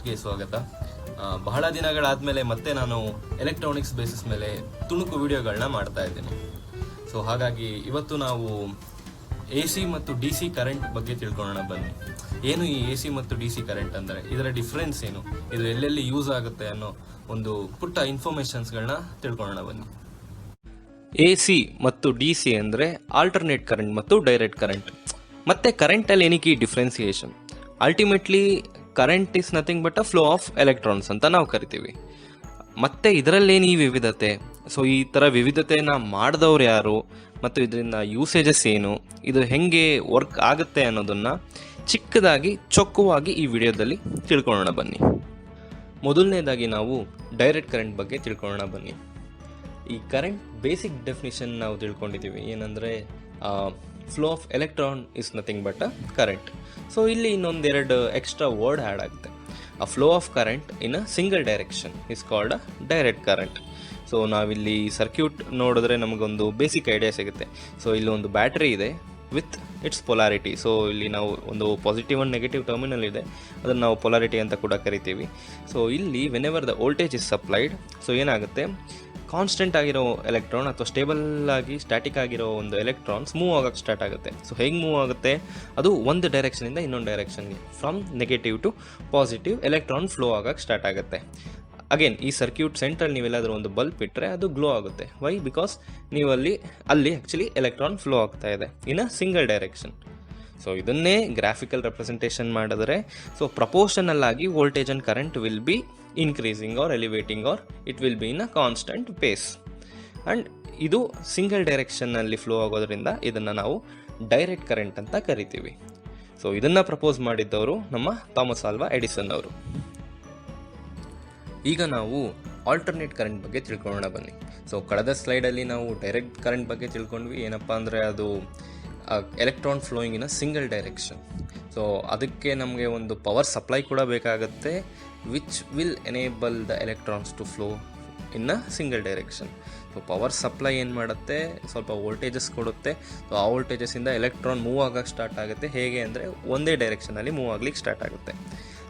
ಗೆ ಸ್ವಾಗತ. ಬಹಳ ದಿನಗಳಾದಮೇಲೆ ಮತ್ತೆ ನಾನು ಎಲೆಕ್ಟ್ರಾನಿಕ್ಸ್ ಬೇಸಿಸ್ ಮೇಲೆ ತುಣುಕು ವಿಡಿಯೋಗಳನ್ನ ಮಾಡ್ತಾ ಇದ್ದೀನಿ. ಸೊ ಹಾಗಾಗಿ ಇವತ್ತು ನಾವು AC ಮತ್ತು DC ಕರೆಂಟ್ ಬಗ್ಗೆ ತಿಳ್ಕೊಳ್ಳೋಣ ಬನ್ನಿ. ಏನು ಈ AC ಮತ್ತು DC ಕರೆಂಟ್ ಅಂದರೆ, ಇದರ ಡಿಫ್ರೆನ್ಸ್ ಏನು, ಇದು ಎಲ್ಲೆಲ್ಲಿ ಯೂಸ್ ಆಗುತ್ತೆ ಅನ್ನೋ ಒಂದು ಪುಟ್ಟ ಇನ್ಫಾರ್ಮೇಷನ್ಸ್ಗಳನ್ನ ತಿಳ್ಕೊಳ್ಳೋಣ ಬನ್ನಿ. AC ಮತ್ತು DC ಅಂದರೆ ಆಲ್ಟರ್ನೇಟ್ ಕರೆಂಟ್ ಮತ್ತು ಡೈರೆಕ್ಟ್ ಕರೆಂಟ್. ಮತ್ತೆ ಕರೆಂಟಲ್ಲಿ ಏನಕ್ಕೆ ಈ differentiation? Ultimately current is nothing but a flow of electrons ಅಂತ ನಾವು ಕರಿತೀವಿ. ಮತ್ತೆ ಇದರಲ್ಲೇನು ಈ ವಿವಿಧತೆ? ಸೊ ಈ ಥರ ವಿವಿಧತೆನ ಮಾಡಿದವ್ರು ಯಾರು ಮತ್ತು ಇದರಿಂದ ಯೂಸೇಜಸ್ ಏನು, ಇದು ಹೆಂಗೆ ವರ್ಕ್ ಆಗುತ್ತೆ ಅನ್ನೋದನ್ನು ಚಿಕ್ಕದಾಗಿ ಚೊಕ್ಕವಾಗಿ ಈ ವಿಡಿಯೋದಲ್ಲಿ ತಿಳ್ಕೊಳ್ಳೋಣ ಬನ್ನಿ. ಮೊದಲನೇದಾಗಿ ನಾವು ಡೈರೆಕ್ಟ್ ಕರೆಂಟ್ ಬಗ್ಗೆ ತಿಳ್ಕೊಳ್ಳೋಣ ಬನ್ನಿ. ಈ ಕರೆಂಟ್ ಬೇಸಿಕ್ ಡೆಫಿನಿಷನ್ ನಾವು ತಿಳ್ಕೊಂಡಿದ್ದೀವಿ, ಏನಂದರೆ flow of electron is nothing but a current. So ಇಲ್ಲಿ ಇನ್ನೊಂದೆರಡು ಎಕ್ಸ್ಟ್ರಾ ವರ್ಡ್ ಆ್ಯಡ್ ಆಗುತ್ತೆ. A flow of current in a single direction is called a direct current. So ನಾವಿಲ್ಲಿ ಸರ್ಕ್ಯೂಟ್ ನೋಡಿದ್ರೆ ನಮಗೊಂದು ಬೇಸಿಕ್ ಐಡಿಯಾ ಸಿಗುತ್ತೆ. ಸೊ ಇಲ್ಲಿ ಒಂದು ಬ್ಯಾಟ್ರಿ ಇದೆ ವಿತ್ ಇಟ್ಸ್ ಪೊಲಾರಿಟಿ. ಸೊ ಇಲ್ಲಿ ನಾವು ಒಂದು ಪಾಸಿಟಿವ್ ಆ್ಯಂಡ್ ನೆಗೆಟಿವ್ ಟರ್ಮಿನಲ್ ಇದೆ, ಅದನ್ನು ನಾವು ಪೊಲಾರಿಟಿ ಅಂತ ಕೂಡ ಕರಿತೀವಿ. ಸೊ ಇಲ್ಲಿ whenever the voltage is supplied, so ಏನಾಗುತ್ತೆ, ಕಾನ್ಸ್ಟೆಂಟ್ ಆಗಿರೋ ಎಲೆಕ್ಟ್ರಾನ್ ಅಥವಾ ಸ್ಟೇಬಲ್ ಆಗಿ ಸ್ಟ್ಯಾಟಿಕ್ ಆಗಿರೋ ಒಂದು ಎಲೆಕ್ಟ್ರಾನ್ಸ್ ಮೂವ್ ಆಗೋಕ್ಕೆ ಸ್ಟಾರ್ಟ್ ಆಗುತ್ತೆ. ಸೊ ಹೇಗೆ ಮೂವ್ ಆಗುತ್ತೆ? ಅದು ಒಂದು ಡೈರೆಕ್ಷನಿಂದ ಇನ್ನೊಂದು ಡೈರೆಕ್ಷನ್ಗೆ, from negative to positive electron flow ಆಗೋಕ್ಕೆ ಸ್ಟಾರ್ಟ್ ಆಗುತ್ತೆ. ಅಗೇನ್ ಈ ಸರ್ಕ್ಯೂಟ್ ಸೆಂಟ್ರಲ್ಲಿ ನೀವೆಲ್ಲಾದರೂ ಒಂದು ಬಲ್ಬ್ ಇಟ್ಟರೆ ಅದು ಗ್ಲೋ ಆಗುತ್ತೆ. ವೈ? ಬಿಕಾಸ್ ನೀವು ಅಲ್ಲಿ ಆ್ಯಕ್ಚುಲಿ ಎಲೆಕ್ಟ್ರಾನ್ ಫ್ಲೋ ಆಗ್ತಾ ಇದೆ in a single direction. So ಇದನ್ನೇ ಗ್ರಾಫಿಕಲ್ ರೆಪ್ರೆಸೆಂಟೇಷನ್ ಮಾಡಿದ್ರೆ, ಸೊ ಪ್ರಪೋರ್ಷನಲ್ ಆಗಿ voltage and current will be increasing or elevating or it will be in a constant pace. And ಇದು single ಡೈರೆಕ್ಷನ್ನಲ್ಲಿ flow ಆಗೋದ್ರಿಂದ ಇದನ್ನು ನಾವು ಡೈರೆಕ್ಟ್ ಕರೆಂಟ್ ಅಂತ ಕರಿತೀವಿ. ಸೊ ಇದನ್ನು ಪ್ರಪೋಸ್ ಮಾಡಿದ್ದವರು ನಮ್ಮ ಥಾಮಸ್ ಆಲ್ವಾ ಎಡಿಸನ್ ಅವರು. ಈಗ ನಾವು ಆಲ್ಟರ್ನೇಟ್ ಕರೆಂಟ್ ಬಗ್ಗೆ ತಿಳ್ಕೊಳ್ಳೋಣ ಬನ್ನಿ. ಸೊ ಕಳೆದ ಸ್ಲೈಡಲ್ಲಿ ನಾವು ಡೈರೆಕ್ಟ್ ಕರೆಂಟ್ ಬಗ್ಗೆ ತಿಳ್ಕೊಂಡ್ವಿ. ಏನಪ್ಪ ಅಂದರೆ ಅದು electron flowing in a single direction. So ಅದಕ್ಕೆ ನಮಗೆ ಒಂದು ಪವರ್ ಸಪ್ಲೈ ಕೂಡ ಬೇಕಾಗುತ್ತೆ, which will enable the electrons to flow in a single direction. So power supply ಏನು ಮಾಡುತ್ತೆ, ಸ್ವಲ್ಪ ವೋಲ್ಟೇಜಸ್ ಕೊಡುತ್ತೆ. ಸೊ ಆ ವೋಲ್ಟೇಜಸ್ಸಿಂದ ಎಲೆಕ್ಟ್ರಾನ್ ಮೂವ್ ಆಗೋಕ್ಕೆ ಸ್ಟಾರ್ಟ್ ಆಗುತ್ತೆ. ಹೇಗೆ ಅಂದರೆ ಒಂದೇ ಡೈರೆಕ್ಷನಲ್ಲಿ ಮೂವ್ ಆಗ್ಲಿಕ್ಕೆ ಸ್ಟಾರ್ಟ್ ಆಗುತ್ತೆ.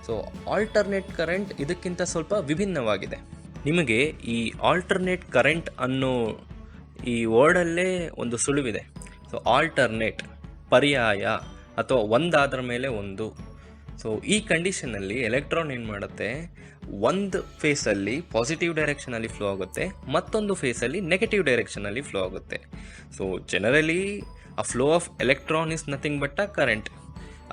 ಸೊ ಆಲ್ಟರ್ನೇಟ್ ಕರೆಂಟ್ ಇದಕ್ಕಿಂತ ಸ್ವಲ್ಪ ವಿಭಿನ್ನವಾಗಿದೆ. ನಿಮಗೆ ಈ ಆಲ್ಟರ್ನೇಟ್ ಕರೆಂಟ್ ಅನ್ನೋ ಈ ವರ್ಡಲ್ಲೇ ಒಂದು ಸುಳಿವಿದೆ. ಸೊ ಆಲ್ಟರ್ನೇಟ್, ಪರ್ಯಾಯ ಅಥವಾ ಒಂದಾದ್ರ ಮೇಲೆ ಒಂದು. ಸೊ ಈ ಕಂಡೀಷನಲ್ಲಿ ಎಲೆಕ್ಟ್ರಾನ್ ಏನು ಮಾಡುತ್ತೆ, ಒಂದು ಫೇಸಲ್ಲಿ ಪಾಸಿಟಿವ್ ಡೈರೆಕ್ಷನಲ್ಲಿ ಫ್ಲೋ ಆಗುತ್ತೆ, ಮತ್ತೊಂದು ಫೇಸಲ್ಲಿ ನೆಗೆಟಿವ್ ಡೈರೆಕ್ಷನಲ್ಲಿ ಫ್ಲೋ ಆಗುತ್ತೆ. So generally a flow of electron is nothing but a current.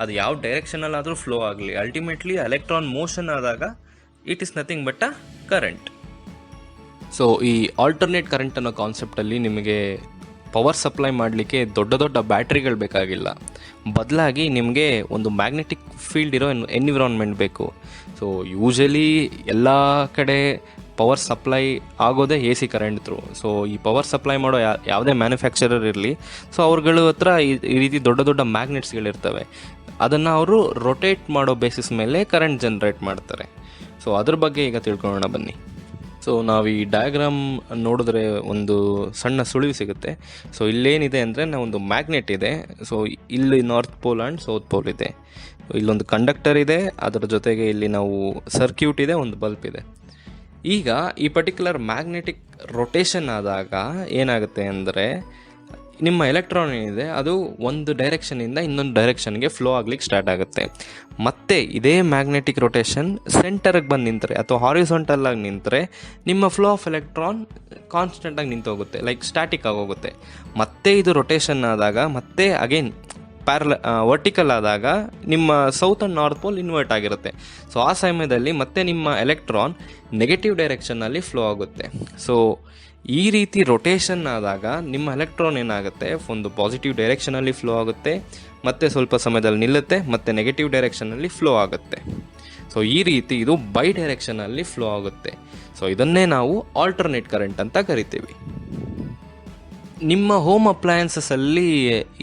ಅದು ಯಾವ ಡೈರೆಕ್ಷನಲ್ಲಾದರೂ ಫ್ಲೋ ಆಗಲಿ, ಅಲ್ಟಿಮೇಟ್ಲಿ ಎಲೆಕ್ಟ್ರಾನ್ ಮೋಷನ್ ಆದಾಗ it is nothing but a current. So ಈ ಆಲ್ಟರ್ನೇಟ್ ಕರೆಂಟ್ ಅನ್ನೋ ಕಾನ್ಸೆಪ್ಟಲ್ಲಿ ನಿಮಗೆ ಪವರ್ ಸಪ್ಲೈ ಮಾಡಲಿಕ್ಕೆ ದೊಡ್ಡ ದೊಡ್ಡ ಬ್ಯಾಟ್ರಿಗಳು ಬೇಕಾಗಿಲ್ಲ, ಬದಲಾಗಿ ನಿಮಗೆ ಒಂದು ಮ್ಯಾಗ್ನೆಟಿಕ್ ಫೀಲ್ಡ್ ಇರೋ ಎನ್ವಿರಾನ್ಮೆಂಟ್ ಬೇಕು. ಸೊ ಯೂಶಲಿ ಎಲ್ಲ ಕಡೆ ಪವರ್ ಸಪ್ಲೈ ಆಗೋದೇ AC ಕರೆಂಟ್ ಥ್ರೂ. ಸೊ ಈ ಪವರ್ ಸಪ್ಲೈ ಮಾಡೋ ಯಾವುದೇ ಮ್ಯಾನುಫ್ಯಾಕ್ಚರರ್ ಇರಲಿ, ಸೊ ಅವ್ರಗಳ ಹತ್ರ ಈ ರೀತಿ ದೊಡ್ಡ ದೊಡ್ಡ ಮ್ಯಾಗ್ನೆಟ್ಸ್ಗಳಿರ್ತವೆ. ಅದನ್ನು ಅವರು ರೊಟೇಟ್ ಮಾಡೋ ಬೇಸಿಸ್ ಮೇಲೆ ಕರೆಂಟ್ ಜನ್ರೇಟ್ ಮಾಡ್ತಾರೆ. ಸೊ ಅದ್ರ ಬಗ್ಗೆ ಈಗ ತಿಳ್ಕೊಳ್ಳೋಣ ಬನ್ನಿ. ಸೊ ನಾವು ಈ ಡಯಾಗ್ರಾಮ್ ನೋಡಿದ್ರೆ ಒಂದು ಸಣ್ಣ ಸುಳಿವು ಸಿಗುತ್ತೆ. ಸೊ ಇಲ್ಲೇನಿದೆ ಅಂದರೆ ನಾವೊಂದು ಮ್ಯಾಗ್ನೆಟ್ ಇದೆ. ಸೊ ಇಲ್ಲಿ north pole and south pole ಇದೆ. ಇಲ್ಲೊಂದು ಕಂಡಕ್ಟರ್ ಇದೆ, ಅದರ ಜೊತೆಗೆ ಇಲ್ಲಿ ನಾವು ಸರ್ಕ್ಯೂಟ್ ಇದೆ, ಒಂದು ಬಲ್ಬ್ ಇದೆ. ಈಗ ಈ ಪರ್ಟಿಕ್ಯುಲರ್ ಮ್ಯಾಗ್ನೆಟಿಕ್ ರೊಟೇಷನ್ ಆದಾಗ ಏನಾಗುತ್ತೆ ಅಂದರೆ, ನಿಮ್ಮ ಎಲೆಕ್ಟ್ರಾನ್ ಏನಿದೆ ಅದು ಒಂದು ಡೈರೆಕ್ಷನಿಂದ ಇನ್ನೊಂದು ಡೈರೆಕ್ಷನ್ಗೆ ಫ್ಲೋ ಆಗ್ಲಿಕ್ಕೆ ಸ್ಟಾರ್ಟ್ ಆಗುತ್ತೆ. ಮತ್ತೆ ಇದೇ ಮ್ಯಾಗ್ನೆಟಿಕ್ ರೊಟೇಷನ್ ಸೆಂಟರ್ಗೆ ಬಂದು ನಿಂತರೆ ಅಥವಾ ಹಾರಿಸಾಂಟಲ್ ಆಗಿ ನಿಂತರೆ ನಿಮ್ಮ ಫ್ಲೋ ಆಫ್ ಎಲೆಕ್ಟ್ರಾನ್ ಕಾನ್ಸ್ಟೆಂಟಾಗಿ ನಿಂತೋಗುತ್ತೆ, ಲೈಕ್ ಸ್ಟ್ಯಾಟಿಕ್ ಆಗೋಗುತ್ತೆ. ಮತ್ತೆ ಇದು ರೊಟೇಷನ್ ಆದಾಗ ಮತ್ತೆ ಅಗೇನ್ ವರ್ಟಿಕಲ್ ಆದಾಗ ನಿಮ್ಮ south and north pole invert ಆಗಿರುತ್ತೆ. ಸೊ ಆ ಸಮಯದಲ್ಲಿ ಮತ್ತೆ ನಿಮ್ಮ ಎಲೆಕ್ಟ್ರಾನ್ ನೆಗೆಟಿವ್ ಡೈರೆಕ್ಷನ್ನಲ್ಲಿ ಫ್ಲೋ ಆಗುತ್ತೆ. ಸೊ ಈ ರೀತಿ ರೊಟೇಷನ್ ಆದಾಗ ನಿಮ್ಮ ಎಲೆಕ್ಟ್ರಾನ್ ಏನಾಗುತ್ತೆ, ಒಂದು ಪಾಸಿಟಿವ್ ಡೈರೆಕ್ಷನಲ್ಲಿ ಫ್ಲೋ ಆಗುತ್ತೆ, ಮತ್ತು ಸ್ವಲ್ಪ ಸಮಯದಲ್ಲಿ ನಿಲ್ಲುತ್ತೆ, ಮತ್ತು ನೆಗೆಟಿವ್ ಡೈರೆಕ್ಷನಲ್ಲಿ ಫ್ಲೋ ಆಗುತ್ತೆ. ಸೊ ಈ ರೀತಿ ಇದು ಬೈ ಡೈರೆಕ್ಷನಲ್ಲಿ ಫ್ಲೋ ಆಗುತ್ತೆ. ಸೊ ಇದನ್ನೇ ನಾವು ಆಲ್ಟರ್ನೇಟ್ ಕರೆಂಟ್ ಅಂತ ಕರಿತೀವಿ. ನಿಮ್ಮ ಹೋಮ್ ಅಪ್ಲಯನ್ಸಸ್ಸಲ್ಲಿ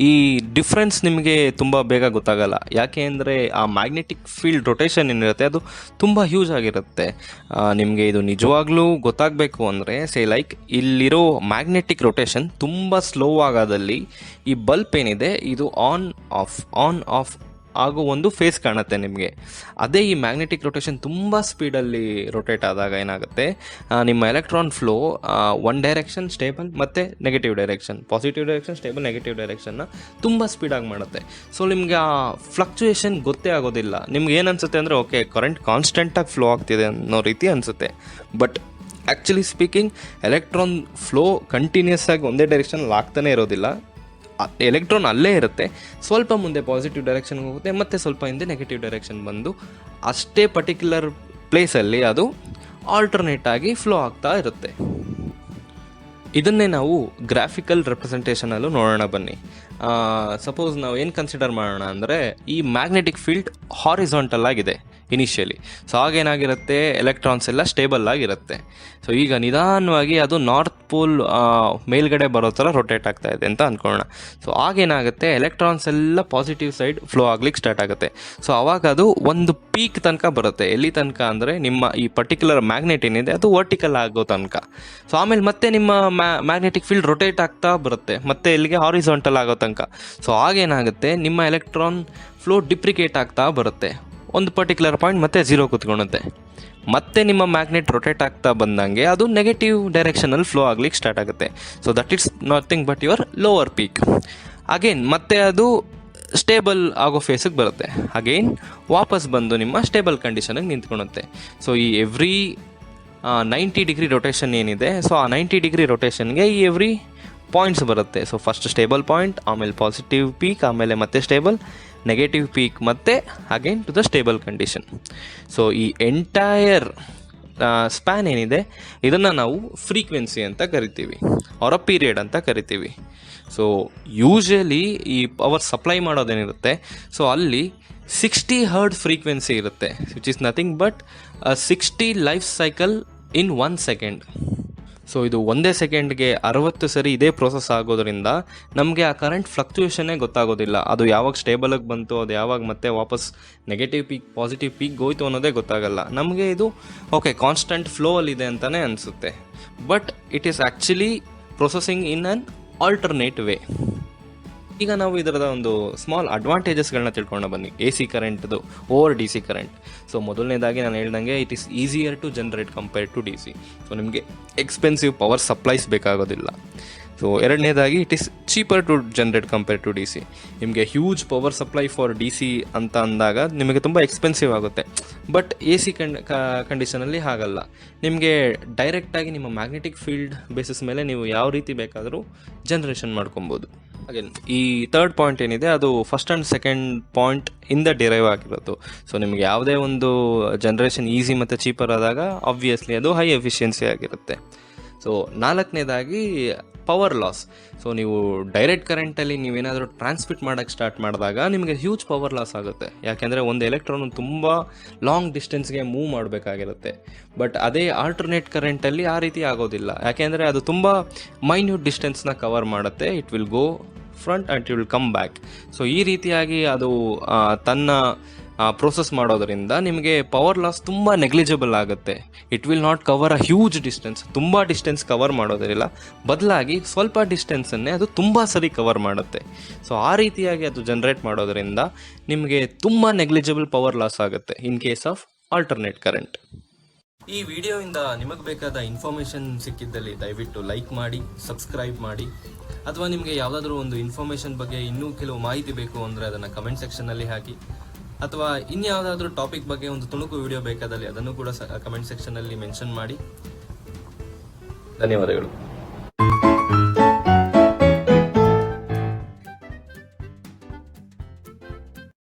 ಈ ಡಿಫ್ರೆನ್ಸ್ ನಿಮಗೆ ತುಂಬ ಬೇಗ ಗೊತ್ತಾಗಲ್ಲ. ಯಾಕೆ ಅಂದರೆ ಆ ಮ್ಯಾಗ್ನೆಟಿಕ್ ಫೀಲ್ಡ್ ರೊಟೇಷನ್ ಏನಿರುತ್ತೆ ಅದು ತುಂಬ ಹ್ಯೂಜ್ ಆಗಿರುತ್ತೆ. ನಿಮಗೆ ಇದು ನಿಜವಾಗ್ಲೂ ಗೊತ್ತಾಗಬೇಕು ಅಂದರೆ ಲೈಕ್ ಇಲ್ಲಿರೋ ಮ್ಯಾಗ್ನೆಟಿಕ್ ರೊಟೇಷನ್ ತುಂಬ ಸ್ಲೋ ಆಗೋದಲ್ಲಿ ಈ ಬಲ್ಬ್ ಏನಿದೆ ಇದು ಆನ್ ಆಫ್ ಆಗೋ ಒಂದು ಫೇಸ್ ಕಾಣುತ್ತೆ ನಿಮಗೆ. ಅದೇ ಈ ಮ್ಯಾಗ್ನೆಟಿಕ್ ರೊಟೇಷನ್ ತುಂಬ ಸ್ಪೀಡಲ್ಲಿ ರೊಟೇಟ್ ಆದಾಗ ಏನಾಗುತ್ತೆ, ನಿಮ್ಮ electron flow one direction stable ಮತ್ತು negative direction, positive direction stable, negative ಡೈರೆಕ್ಷನ್ನ ತುಂಬ ಸ್ಪೀಡಾಗಿ ಮಾಡುತ್ತೆ. ಸೊ ನಿಮಗೆ ಆ ಫ್ಲಕ್ಚುಯೇಷನ್ ಗೊತ್ತೇ ಆಗೋದಿಲ್ಲ. ನಿಮ್ಗೆ ಏನು ಅನಿಸುತ್ತೆ ಅಂದರೆ ಓಕೆ ಕರೆಂಟ್ ಕಾನ್ಸ್ಟೆಂಟಾಗಿ ಫ್ಲೋ ಆಗ್ತಿದೆ ಅನ್ನೋ ರೀತಿ ಅನಿಸುತ್ತೆ. But actually speaking electron flow continuous ಆಗಿ ಒಂದೇ ಡೈರೆಕ್ಷನಲ್ಲಿ ಆಗ್ತಾನೆ ಇರೋದಿಲ್ಲ. ಎಲೆಕ್ಟ್ರಾನ್ ಅಲ್ಲೇ ಇರುತ್ತೆ, ಸ್ವಲ್ಪ ಮುಂದೆ ಪಾಸಿಟಿವ್ ಡೈರೆಕ್ಷನ್ಗೆ ಹೋಗುತ್ತೆ, ಮತ್ತು ಸ್ವಲ್ಪ ಹಿಂದೆ ನೆಗೆಟಿವ್ ಡೈರೆಕ್ಷನ್ ಬಂದು ಅಷ್ಟೇ ಪರ್ಟಿಕ್ಯುಲರ್ ಪ್ಲೇಸಲ್ಲಿ ಅದು ಆಲ್ಟರ್ನೇಟ್ ಆಗಿ ಫ್ಲೋ ಆಗ್ತಾ ಇರುತ್ತೆ. ಇದನ್ನೇ ನಾವು ಗ್ರಾಫಿಕಲ್ ರೆಪ್ರೆಸೆಂಟೇಷನಲ್ಲೂ ನೋಡೋಣ ಬನ್ನಿ. ಸಪೋಸ್ ನಾವು ಏನು ಕನ್ಸಿಡರ್ ಮಾಡೋಣ ಅಂದರೆ, ಈ ಮ್ಯಾಗ್ನೆಟಿಕ್ ಫೀಲ್ಡ್ ಹಾರಿಸಾಂಟಲ್ ಆಗಿದೆ ಇನಿಷಿಯಲಿ. ಸೊ ಆಗೇನಾಗಿರುತ್ತೆ, ಎಲೆಕ್ಟ್ರಾನ್ಸ್ ಎಲ್ಲ ಸ್ಟೇಬಲ್ ಆಗಿರುತ್ತೆ. ಸೊ ಈಗ ನಿಧಾನವಾಗಿ ಅದು ನಾರ್ತ್ ಪೋಲ್ ಮೇಲ್ಗಡೆ ಬರೋ ಥರ ರೊಟೇಟ್ ಆಗ್ತಾ ಇದೆ ಅಂತ ಅಂದ್ಕೊಳ್ಳೋಣ. ಸೊ ಆಗೇನಾಗುತ್ತೆ, ಎಲೆಕ್ಟ್ರಾನ್ಸ್ ಎಲ್ಲ ಪಾಸಿಟಿವ್ ಸೈಡ್ ಫ್ಲೋ ಆಗ್ಲಿಕ್ಕೆ ಸ್ಟಾರ್ಟ್ ಆಗುತ್ತೆ. ಸೊ ಅವಾಗ ಅದು ಒಂದು ಪೀಕ್ ತನಕ ಬರುತ್ತೆ. ಎಲ್ಲಿ ತನಕ ಅಂದರೆ ನಿಮ್ಮ ಈ ಪರ್ಟಿಕ್ಯುಲರ್ ಮ್ಯಾಗ್ನೆಟ್ ಏನಿದೆ ಅದು ವರ್ಟಿಕಲ್ ಆಗೋ ತನಕ. ಸೊ ಆಮೇಲೆ ಮತ್ತೆ ನಿಮ್ಮ ಮ್ಯಾಗ್ನೆಟಿಕ್ ಫೀಲ್ಡ್ ರೊಟೇಟ್ ಆಗ್ತಾ ಬರುತ್ತೆ, ಮತ್ತೆ ಇಲ್ಲಿಗೆ ಹಾರಿಸಾಂಟಲ್ ಆಗೋ ತನಕ. ಸೊ ಆಗೇನಾಗುತ್ತೆ, ನಿಮ್ಮ ಎಲೆಕ್ಟ್ರಾನ್ ಫ್ಲೋ ಡಿಪ್ರಿಕೇಟ್ ಆಗ್ತಾ ಬರುತ್ತೆ. ಒಂದು ಪರ್ಟಿಕ್ಯುಲರ್ ಪಾಯಿಂಟ್ ಮತ್ತೆ ಝೀರೋ ಕೂತ್ಕೊಳ್ಳುತ್ತೆ. ಮತ್ತೆ ನಿಮ್ಮ ಮ್ಯಾಗ್ನೆಟ್ ರೊಟೇಟ್ ಆಗ್ತಾ ಬಂದಂಗೆ ಅದು ನೆಗೆಟಿವ್ ಡೈರೆಕ್ಷನಲ್ಲಿ ಫ್ಲೋ ಆಗ್ಲಿಕ್ಕೆ ಸ್ಟಾರ್ಟ್ ಆಗುತ್ತೆ. So that it's nothing but your lower peak. Again ಮತ್ತೆ ಅದು ಸ್ಟೇಬಲ್ ಆಗೋ ಫೇಸಿಗೆ ಬರುತ್ತೆ. ಅಗೇನ್ ವಾಪಸ್ ಬಂದು ನಿಮ್ಮ ಸ್ಟೇಬಲ್ ಕಂಡೀಷನಿಗೆ ನಿಂತ್ಕೊಳ್ಳುತ್ತೆ. ಸೊ ಈ ಎವ್ರಿ 90 ಡಿಗ್ರಿ ರೊಟೇಷನ್ ಏನಿದೆ, ಸೊ ಆ 90 ಡಿಗ್ರಿ ರೊಟೇಷನ್ಗೆ ಈ ಎವ್ರಿ ಪಾಯಿಂಟ್ಸ್ ಬರುತ್ತೆ. ಸೊ ಫಸ್ಟ್ ಸ್ಟೇಬಲ್ ಪಾಯಿಂಟ್, ಆಮೇಲೆ ಪಾಸಿಟಿವ್ ಪೀಕ್, ಆಮೇಲೆ ಮತ್ತೆ ಸ್ಟೇಬಲ್, ನೆಗೆಟಿವ್ ಪೀಕ್, ಮತ್ತು again to the stable condition. So ಈ ಎಂಟೈರ್ ಸ್ಪ್ಯಾನ್ ಏನಿದೆ ಇದನ್ನು ನಾವು ಫ್ರೀಕ್ವೆನ್ಸಿ ಅಂತ ಕರಿತೀವಿ, ಆರ್ ಅ ಪೀರಿಯಡ್ ಅಂತ ಕರಿತೀವಿ. ಸೊ ಯೂಶಲಿ ಈ ಪವರ್ ಸಪ್ಲೈ ಮಾಡೋದೇನಿರುತ್ತೆ, ಸೊ ಅಲ್ಲಿ 60 ಹರ್ಟ್ಜ್ ಫ್ರೀಕ್ವೆನ್ಸಿ ಇರುತ್ತೆ, which is nothing but 60 life cycle in 1 second. So ಇದು ಒಂದೇ ಸೆಕೆಂಡ್ಗೆ 60 ಸರಿ ಇದೇ ಪ್ರೋಸೆಸ್ ಆಗೋದ್ರಿಂದ ನಮಗೆ ಆ ಕರೆಂಟ್ ಫ್ಲಕ್ಚುಯೇಷನ್ನೇ ಗೊತ್ತಾಗೋದಿಲ್ಲ. ಅದು ಯಾವಾಗ ಸ್ಟೇಬಲಾಗಿ ಬಂತು, ಅದು ಯಾವಾಗ ಮತ್ತೆ ವಾಪಸ್ ನೆಗೆಟಿವ್ ಪೀಕ್ ಪಾಸಿಟಿವ್ ಪೀಕ್ ಹೋಯ್ತು ಅನ್ನೋದೇ ಗೊತ್ತಾಗಲ್ಲ. ನಮಗೆ ಇದು ಓಕೆ ಕಾನ್ಸ್ಟೆಂಟ್ ಫ್ಲೋ ಅಲ್ಲಿದೆ ಅಂತಲೇ ಅನಿಸುತ್ತೆ. But it is actually processing in an alternate way. ಈಗ ನಾವು ಇದರದ ಒಂದು ಸ್ಮಾಲ್ ಅಡ್ವಾಂಟೇಜಸ್ಗಳನ್ನ ತಿಳ್ಕೊಂಡು ಬನ್ನಿ ಎ ಸಿ ಕರೆಂಟ್ದು over D C current. So ಮೊದಲನೇದಾಗಿ ನಾನು ಹೇಳ್ದಂಗೆ it is easier to generate compare to D C. So ನಿಮಗೆ ಎಕ್ಸ್ಪೆನ್ಸಿವ್ ಪವರ್ ಸಪ್ಲೈಸ್ ಬೇಕಾಗೋದಿಲ್ಲ. ಸೊ ಎರಡನೇದಾಗಿ it is cheaper to generate compare to D C. ನಿಮಗೆ huge power supply for D C ಅಂತ ಅಂದಾಗ ನಿಮಗೆ ತುಂಬ ಎಕ್ಸ್ಪೆನ್ಸಿವ್ ಆಗುತ್ತೆ. ಬಟ್ ಎ ಸಿ ಕಂಡೀಷನಲ್ಲಿ ಹಾಗಲ್ಲ. ನಿಮಗೆ ಡೈರೆಕ್ಟಾಗಿ ನಿಮ್ಮ ಮ್ಯಾಗ್ನೆಟಿಕ್ ಫೀಲ್ಡ್ ಬೇಸಿಸ್ ಮೇಲೆ ನೀವು ಯಾವ ರೀತಿ ಬೇಕಾದರೂ ಜನ್ರೇಷನ್ ಮಾಡ್ಕೊಬೋದು. ಅಗೇನ್ ಈ ಥರ್ಡ್ ಪಾಯಿಂಟ್ ಏನಿದೆ ಅದು ಫಸ್ಟ್ ಆ್ಯಂಡ್ ಸೆಕೆಂಡ್ ಪಾಯಿಂಟ್ ಇಂದ ಡಿರೈವ್ ಆಗಿರೋದು. ಸೊ ನಿಮಗೆ ಯಾವುದೇ ಒಂದು ಜನ್ರೇಷನ್ ಈಸಿ ಮತ್ತು ಚೀಪರ್ ಆದಾಗ ಆಬ್ವಿಯಸ್ಲಿ ಅದು ಹೈ ಎಫಿಷಿಯನ್ಸಿ ಆಗಿರುತ್ತೆ. ಸೊ ನಾಲ್ಕನೇದಾಗಿ ಪವರ್ ಲಾಸ್. ಸೊ ನೀವು ಡೈರೆಕ್ಟ್ ಕರೆಂಟಲ್ಲಿ ನೀವೇನಾದರೂ ಟ್ರಾನ್ಸ್ಮಿಟ್ ಮಾಡೋಕ್ಕೆ ಸ್ಟಾರ್ಟ್ ಮಾಡಿದಾಗ ನಿಮಗೆ ಹ್ಯೂಜ್ ಪವರ್ ಲಾಸ್ ಆಗುತ್ತೆ. ಯಾಕೆಂದರೆ ಒಂದು ಎಲೆಕ್ಟ್ರಾನ್ ತುಂಬ ಲಾಂಗ್ ಡಿಸ್ಟೆನ್ಸ್ಗೆ ಮೂವ್ ಮಾಡಬೇಕಾಗಿರುತ್ತೆ. ಬಟ್ ಅದೇ ಆಲ್ಟರ್ನೇಟ್ ಕರೆಂಟಲ್ಲಿ ಆ ರೀತಿ ಆಗೋದಿಲ್ಲ. ಯಾಕೆಂದರೆ ಅದು ತುಂಬ ಮೈನ್ಯೂಟ್ ಡಿಸ್ಟೆನ್ಸ್ನ ಕವರ್ ಮಾಡುತ್ತೆ. It will go front and it will come back. So ಈ ರೀತಿಯಾಗಿ ಅದು ತನ್ನ ಪ್ರೋಸೆಸ್ ಮಾಡೋದರಿಂದ ನಿಮಗೆ ಪವರ್ ಲಾಸ್ ತುಂಬ ನೆಗ್ಲಿಜಿಬಲ್ ಆಗುತ್ತೆ. It will not cover a huge distance. ತುಂಬ ಡಿಸ್ಟೆನ್ಸ್ ಕವರ್ ಮಾಡೋದಿಲ್ಲ, ಬದಲಾಗಿ ಸ್ವಲ್ಪ ಡಿಸ್ಟೆನ್ಸನ್ನೇ ಅದು ತುಂಬ ಸರಿ ಕವರ್ ಮಾಡುತ್ತೆ. ಸೊ ಆ ರೀತಿಯಾಗಿ ಅದು ಜನ್ರೇಟ್ ಮಾಡೋದರಿಂದ ನಿಮಗೆ ತುಂಬ ನೆಗ್ಲಿಜಿಬಲ್ ಪವರ್ ಲಾಸ್ ಆಗುತ್ತೆ in case of alternate current. ಈ ವಿಡಿಯೋಯಿಂದ ನಿಮಗೆ ಬೇಕಾದ ಇನ್ಫಾರ್ಮೇಷನ್ ಸಿಕ್ಕಿದ್ದಲ್ಲಿ ದಯವಿಟ್ಟು ಲೈಕ್ ಮಾಡಿ, ಸಬ್ಸ್ಕ್ರೈಬ್ ಮಾಡಿ. ಅಥವಾ ನಿಮಗೆ ಯಾವುದಾದ್ರೂ ಒಂದು ಇನ್ಫಾರ್ಮೇಷನ್ ಬಗ್ಗೆ ಇನ್ನೂ ಕೆಲವು ಮಾಹಿತಿ ಬೇಕು ಅಂದರೆ ಅದನ್ನು ಕಮೆಂಟ್ ಸೆಕ್ಷನಲ್ಲಿ ಹಾಕಿ. ಅಥವಾ ಇನ್ಯಾವುದಾದ್ರೂ ಟಾಪಿಕ್ ಬಗ್ಗೆ ಒಂದು ತುಣುಕು ವಿಡಿಯೋ ಬೇಕಾದಲ್ಲಿ ಅದನ್ನು ಕೂಡ ಕಮೆಂಟ್ ಸೆಕ್ಷನಲ್ಲಿ ಮೆನ್ಷನ್ ಮಾಡಿ. ಧನ್ಯವಾದಗಳು.